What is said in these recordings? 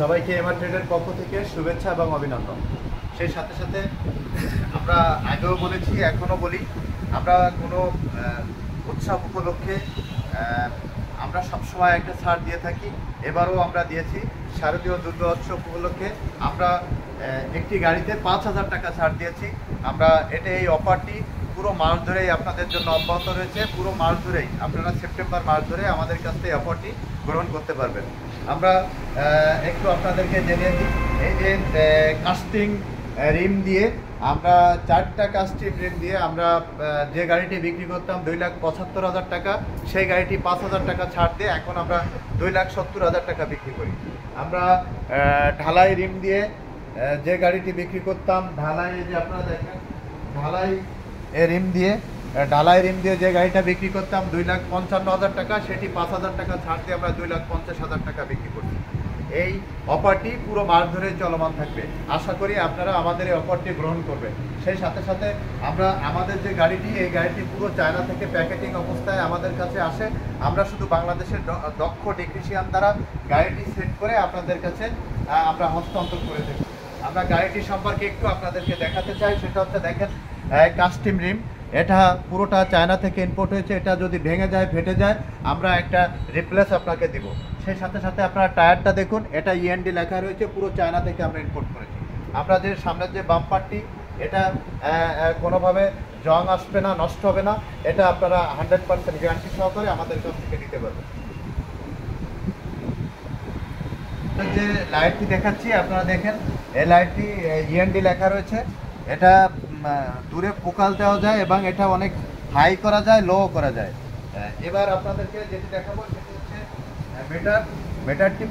সবাইকে এমআর ট্রেডের পক্ষ থেকে শুভেচ্ছা এবং অভিনন্দন। সেই সাথে সাথে আমরা আগেও বলেছি, এখনও বলি, আমরা কোনো উৎসব উপলক্ষে আমরা সবসময় একটা ছাড় দিয়ে থাকি। এবারও আমরা দিয়েছি। শারদীয় দুর্গোৎসব উপলক্ষে আমরা একটি গাড়িতে 5,000 টাকা ছাড় দিয়েছি। আমরা এই অফারটি পুরো মাস ধরেই আপনাদের জন্য অব্যাহত রয়েছে। পুরো মাস ধরেই আপনারা সেপ্টেম্বর মাস ধরে আমাদের কাছ থেকে অফারটি গ্রহণ করতে পারবেন। আমরা একটু আপনাদেরকে জেনে দিই, এই যে কাস্টিং রিম দিয়ে আমরা 4টা কাস্টিং রিম দিয়ে আমরা যে গাড়িটি বিক্রি করতাম 2,75,000 টাকা, সেই গাড়িটি 5,000 টাকা ছাড় দিয়ে এখন আমরা 2,70,000 টাকা বিক্রি করি। আমরা ঢালাই রিম দিয়ে যে গাড়িটি বিক্রি করতাম, ঢালাই, যে আপনারা দেখেন ঢালাই রিম দিয়ে যে গাড়িটা বিক্রি করতাম 2,55,000 টাকা, সেটি 5,000 টাকা ছাড় দিয়ে আমরা 2,50,000 টাকা বিক্রি করছি। এই অফারটি পুরো মাস ধরে চলমান থাকবে। আশা করি আপনারা আমাদের এই অফারটি গ্রহণ করবেন। সেই সাথে সাথে আমরা আমাদের যে গাড়িটি, এই গাড়িটি পুরো চায়না থেকে প্যাকেটিং অবস্থায় আমাদের কাছে আসে। আমরা শুধু বাংলাদেশের দক্ষ টেকনিশিয়ান দ্বারা গাড়িটি সেট করে আপনাদের কাছে আমরা হস্তান্তর করে থাকি। আমরা গাড়িটি সম্পর্কে একটু আপনাদেরকে দেখাতে চাই। সেটা হচ্ছে, দেখেন, কাস্টিং রিম, এটা পুরোটা চায়না থেকে ইম্পোর্ট হয়েছে। এটা যদি ভেঙে যায়, ফেটে যায়, আমরা একটা রিপ্লেস আপনাকে দিব। সেই সাথে সাথে আপনারা টায়ারটা দেখুন, এটা ইএনডি লেখা রয়েছে, পুরো চায়না থেকে আমরা ইম্পোর্ট করেছি। আমরা যে সামনের যে বাম্পারটি, এটা কোনোভাবে জং আসবে না, নষ্ট হবে না। এটা আপনারা 100% গ্যারান্টি সহকারে আমাদের কাছ থেকে নিতে পারবেন। যে লাইটটি দেখাচ্ছি, আপনারা দেখেন, এই লাইটটি ইএনডি লেখা রয়েছে। এটা দূরে ফোকাস দেওয়া যায় এবং এটা অনেক হাই করা যায়, লো করা যায়। এবার আপনাদেরকে যেটি দেখাবো সেটি হচ্ছে মিটারটি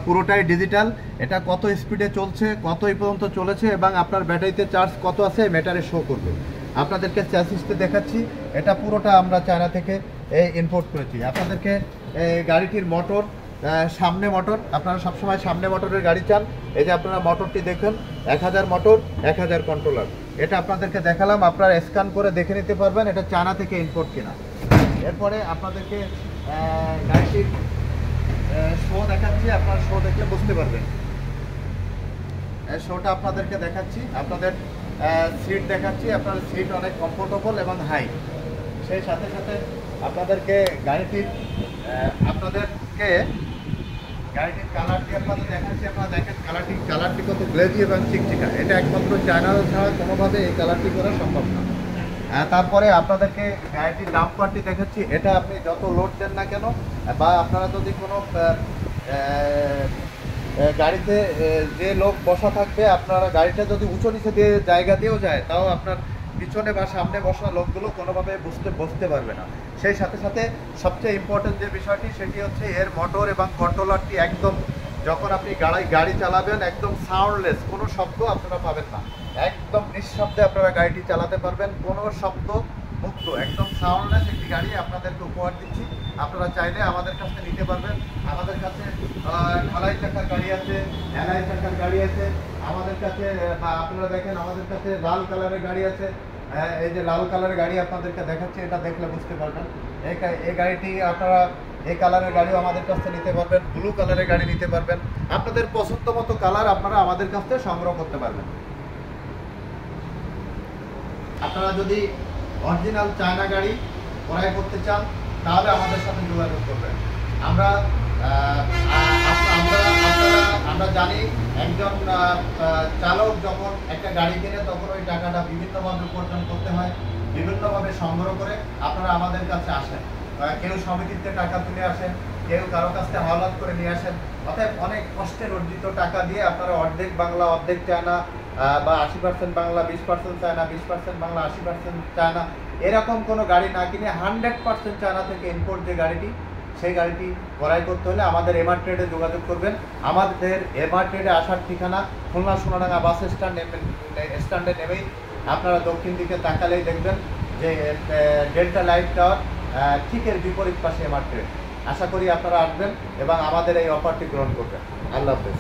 পুরোটাই ডিজিটাল। এটা কত স্পিডে চলছে, কত এই পর্যন্ত চলেছে এবং আপনার ব্যাটারিতে চার্জ কত আছে মিটারে শো করবে। আপনাদেরকে চ্যাসিসটি দেখাচ্ছি, এটা পুরোটা আমরা চায়না থেকে ইম্পোর্ট করেছি। আপনাদেরকে গাড়িটির মোটর, সামনে মোটর, আপনারা সবসময় সামনে মোটরের গাড়ি চান। এই যে আপনারা মোটরটি দেখুন, 1000 মোটর, 1000 কন্ট্রোলার। এটা আপনাদেরকে দেখালাম, আপনারা স্ক্যান করে দেখে নিতে পারবেন এটা চায়না থেকে ইম্পোর্ট কিনা। এরপরে আপনাদেরকে গাড়িটির শো দেখাচ্ছি, আপনারা শো দেখলে বুঝতে পারবেন। শোটা আপনাদেরকে দেখাচ্ছি, আপনাদের সিট দেখাচ্ছি। আপনার সিট অনেক কমফোর্টেবল এবং হাই। সেই সাথে সাথে আপনাদেরকে গাড়িটির কালারটি আপনাদের দেখাচ্ছি। আপনারা দেখেন কালারটি কত গ্লেজি এবং চিকচিকা। এটা একমাত্র চায়না ছাড়া কোনোভাবে এই কালারটি করা সম্ভব না। তারপরে আপনাদেরকে গাড়িটির ডাম্পারটি দেখাচ্ছি। এটা আপনি যত লোড দেন না কেন, বা আপনারা যদি কোনো গাড়িতে যে লোক বসা থাকবে, আপনারা গাড়িটা যদি উঁচু নিচে দিয়ে জায়গা দিয়েও যায়, তাও আপনার পিছনে বা সামনে বসা লোকগুলো কোনোভাবে বসতে পারবে না। সেই সাথে সাথে সবচেয়ে ইম্পর্টেন্ট যে বিষয়টি, সেটি হচ্ছে এর মোটর এবং কন্ট্রোলারটি একদম, যখন আপনি গাড়ি চালাবেন, একদম সাউন্ডলেস, কোনো শব্দ আপনারা পাবেন না। একদম নিঃশব্দে আপনারা গাড়িটি চালাতে পারবেন, কোনো শব্দ মুক্ত, একদম সাউন্ডলেস একটি গাড়ি আপনাদেরকে উপহার দিচ্ছি। আপনারা চাইলে আমাদের কাছে নিতে পারবেন। আমাদের কাছে ঢালাই চাকার গাড়ি আছে, এলাই চাকার গাড়ি আছে আমাদের কাছে। বা আপনারা দেখেন, আমাদের কাছে লাল কালারের গাড়ি আছে। এই যে লাল কালারের গাড়ি আপনাদেরকে দেখাচ্ছি, এটা দেখলে বুঝতে পারবেন। এই গাড়িটি আপনারা, এই কালারের গাড়িও আমাদের কাছ থেকে নিতে পারবেন। ব্লু কালারের গাড়ি নিতে পারবেন। আপনাদের পছন্দ মতো কালার আপনারা আমাদের কাছ থেকে সংগ্রহ করতে পারবেন। আপনারা যদি অরিজিনাল চায়না গাড়ি ক্রয় করতে চান, তাহলে আমাদের সাথে যোগাযোগ করবেন। আমরা জানি, একজন চালক যখন একটা গাড়ি কেনে, তখন ওই টাকাটা বিভিন্নভাবে উপার্জন করতে হয়, বিভিন্নভাবে সংগ্রহ করে আপনারা আমাদের কাছে আসেন। কেউ সমিতিতে টাকা তুলে আসেন, কেউ কারো কাছ থেকে হাওলাত করে নিয়ে আসেন। অর্থাৎ অনেক কষ্টের অর্জিত টাকা দিয়ে আপনারা অর্ধেক বাংলা, অর্ধেক চায়না, বা 80% বাংলা, 20% চায়না, 20% বাংলা, 80% চায়না, এরকম কোনো গাড়ি না কিনে 100% চায়না থেকে ইম্পোর্ট যে গাড়িটি, সেই গাড়িটি ক্রয় করতে হলে আমাদের এমআর ট্রেডে যোগাযোগ করবেন। আমাদের এমআর ট্রেডে আসার ঠিকানা খুলনা সোনাডাঙ্গা বাস স্ট্যান্ডে নেমেই আপনারা দক্ষিণ দিকে তাকালেই দেখবেন যে ডেল্টা লাইট টাওয়ার, ঠিক এর বিপরীত পাশে এমআর ট্রেড। আশা করি আপনারা আসবেন এবং আমাদের এই অফারটি গ্রহণ করবেন। আল্লাহ হাফেজ।